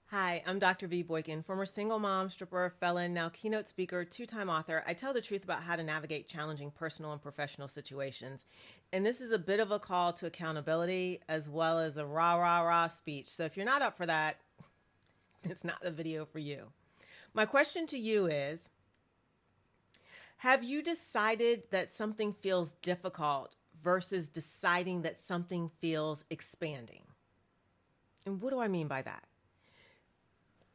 Hi, I'm Dr. V. Boykin, former single mom, stripper, felon, now keynote speaker, two-time author. I tell the truth about how to navigate challenging personal and professional situations. And this is a bit of a call to accountability as well as a rah, rah, rah speech. So if you're not up for that, it's not the video for you. My question to you is, have you decided that something feels difficult versus deciding that something feels expanding? And what do I mean by that?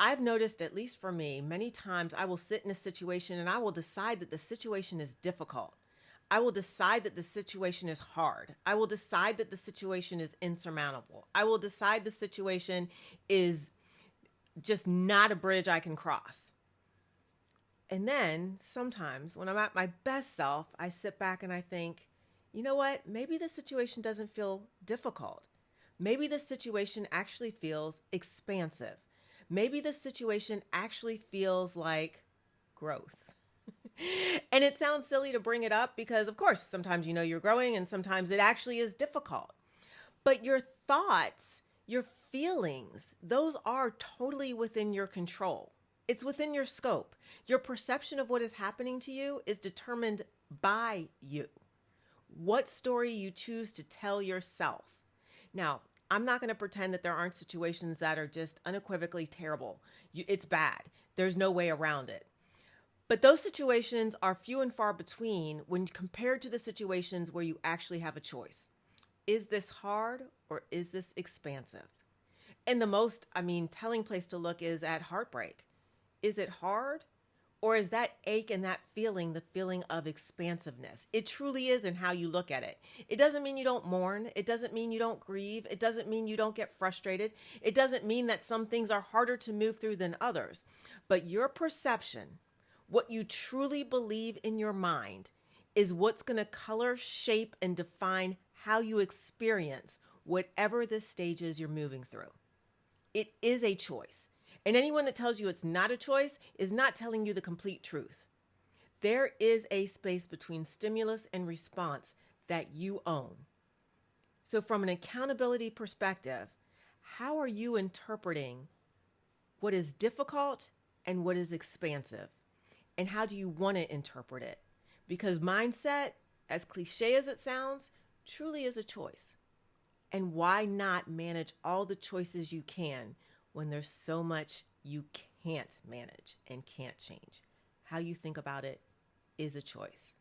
I've noticed, at least for me, many times I will sit in a situation and I will decide that the situation is difficult. I will decide that the situation is hard. I will decide that the situation is insurmountable. I will decide the situation is just not a bridge I can cross. And then sometimes when I'm at my best self, I sit back and I think, you know what? Maybe the situation doesn't feel difficult. Maybe the situation actually feels expansive. Maybe the situation actually feels like growth. And it sounds silly to bring it up because, of course, sometimes you know you're growing and sometimes it actually is difficult. But your thoughts, your feelings, those are totally within your control. It's within your scope. Your perception of what is happening to you is determined by you. What story you choose to tell yourself. Now, I'm not going to pretend that there aren't situations that are just unequivocally terrible. It's bad. There's no way around it. But those situations are few and far between when compared to the situations where you actually have a choice. Is this hard or is this expansive? And the most, telling place to look is at heartbreak. Is it hard? Or is that ache and that feeling the feeling of expansiveness? It truly is in how you look at it. It doesn't mean you don't mourn. It doesn't mean you don't grieve. It doesn't mean you don't get frustrated. It doesn't mean that some things are harder to move through than others. But your perception, what you truly believe in your mind, is what's going to color, shape, and define how you experience whatever the stages you're moving through. It is a choice. And anyone that tells you it's not a choice is not telling you the complete truth. There is a space between stimulus and response that you own. So from an accountability perspective, how are you interpreting what is difficult and what is expansive? And how do you want to interpret it? Because mindset, as cliche as it sounds, truly is a choice. And why not manage all the choices you can when there's so much you can't manage and can't change? How you think about it is a choice.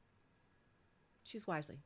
Choose wisely.